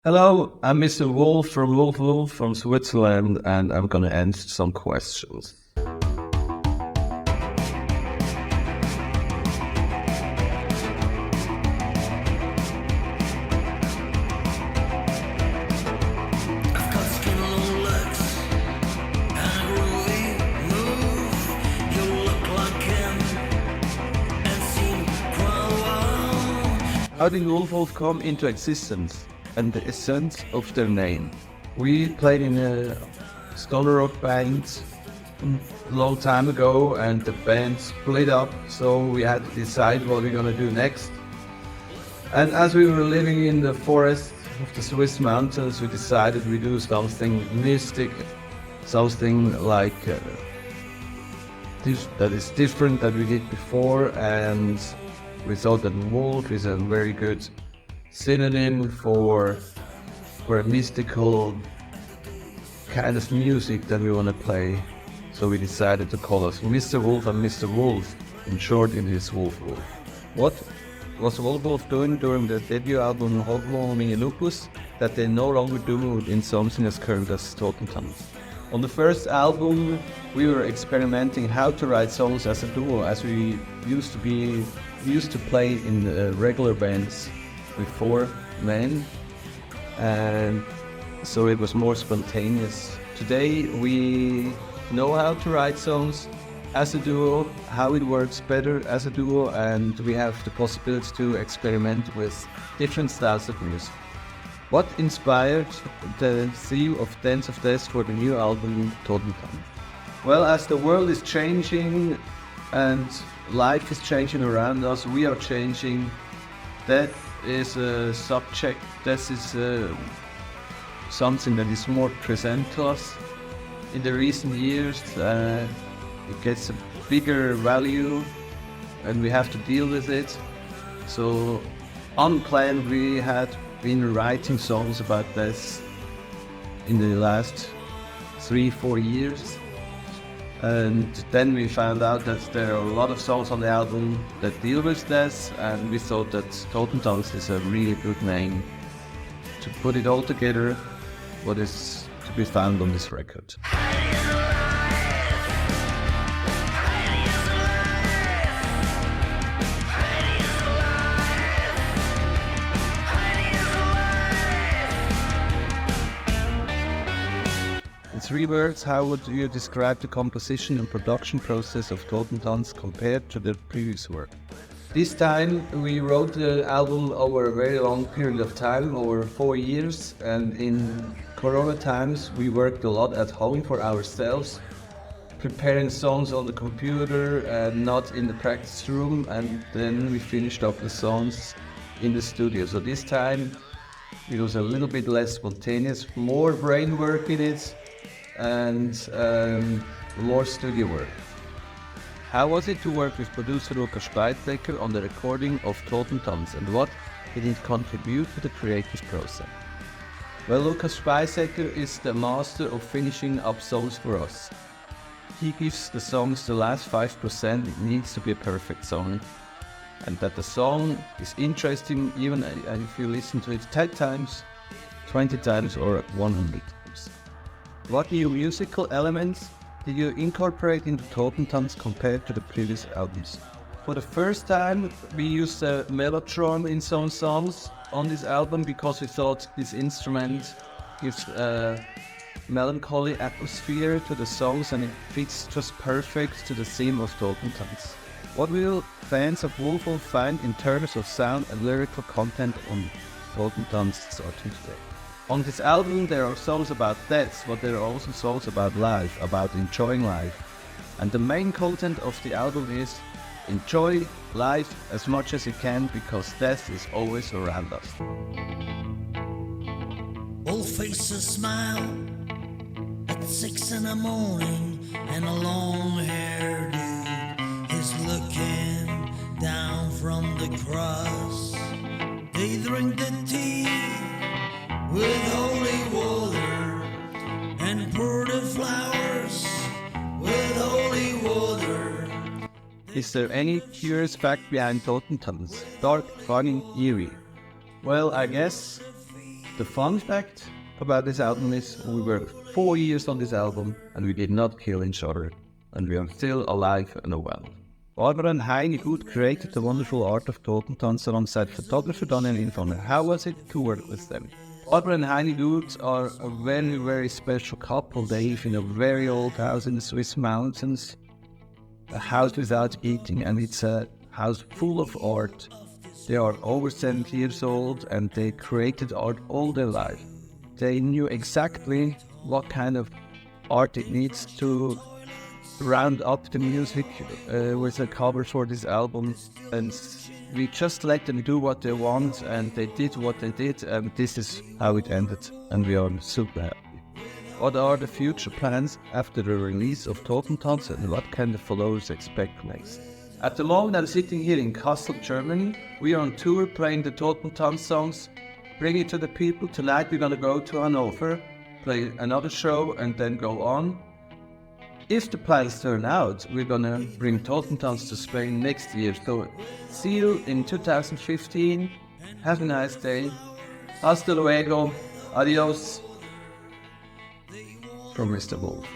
Hello, I'm Mr. Wolf from WolfWolf from Switzerland, and I'm gonna answer some questions. I've got skin on legs and a groovy move. You look like him and seem quite well. How did WolfWolf come into existence and the essence of their name? We played in a stoner rock band a long time ago, and the band split up, so we had to decide what we're gonna do next. And as we were living in the forest of the Swiss mountains, we decided we do something mystic, something like that is different than we did before, and we thought that wolf is a very good synonym for a mystical kind of music that we want to play. So we decided to call us Mr. Wolf and Mr. Wolf. In short, it is WolfWolf. What was WolfWolf doing during the debut album Homo Mini Lupus that they no longer do in something as current as Totentanz? On the first album, we were experimenting how to write songs as a duo, as we used to play in regular bands with four men, and so it was more spontaneous. Today we know how to write songs as a duo, how it works better as a duo, and we have the possibility to experiment with different styles of music. What inspired the theme of Dance of Death for the new album Totentanz? Well, as the world is changing and life is changing around us, we are changing. That is a subject, this is something that is more present to us. In the recent years, it gets a bigger value and we have to deal with it. So unplanned, we had been writing songs about this in the last 3-4 years. And then we found out that there are a lot of songs on the album that deal with this, and we thought that Totentanz is a really good name to put it all together, what is to be found on this record. In 3 words, how would you describe the composition and production process of Totentanz compared to the previous work? This time we wrote the album over a very long period of time, over 4 years, and in Corona times we worked a lot at home for ourselves, preparing songs on the computer and not in the practice room, and then we finished off the songs in the studio. So this time it was a little bit less spontaneous, more brain work in it, and more studio work. How was it to work with producer Lukas Speitzecker on the recording of Totentanz, and what did it contribute to the creative process? Well, Lukas Speitzecker is the master of finishing up songs for us. He gives the songs the last 5%, it needs to be a perfect song, and that the song is interesting even if you listen to it 10 times, 20 times or 100 times. What new musical elements did you incorporate into Totentanz compared to the previous albums? For the first time, we used a mellotron in some songs on this album because we thought this instrument gives a melancholy atmosphere to the songs and it fits just perfect to the theme of Totentanz. What will fans of WolfWolf find in terms of sound and lyrical content on Totentanz starting today? On this album there are songs about death, but there are also songs about life, about enjoying life. And the main content of the album is enjoy life as much as you can, because death is always around us. Old faces smile at 6 in the morning, and a long-haired dude is looking down from the cross. They drink the tea with holy water and pour the flowers with holy water. Is there any curious fact behind Totentanz? Dark, funny, eerie? Well, I guess The fun fact about this album is we worked 4 years on this album and we did not kill each other. And we are still alive and well. Barbara and Heini Good created the wonderful art of Totentanz alongside photographer Daniel Infoner. How was it to work with them? Barbara and Heini Good are a very, very special couple. They live in a very old house in the Swiss mountains. A house without eating, and it's a house full of art. They are over 70 years old and they created art all their life. They knew exactly what kind of art it needs to round up the music with the covers for this album, and we just let them do what they want, and they did what they did, and this is how it ended, and we are super happy. What are the future plans after the release of Totentanz, and what can the followers expect next? At the moment I'm sitting here in Kassel, Germany. We are on tour playing the Totentanz songs, bring it to the people. Tonight we're gonna go to Hanover, play another show, and then go on. If the plans turn out, we're gonna bring Totentanz to Spain next year. So see you in 2015. Have a nice day. Hasta luego. Adios. From Mr. Wolf.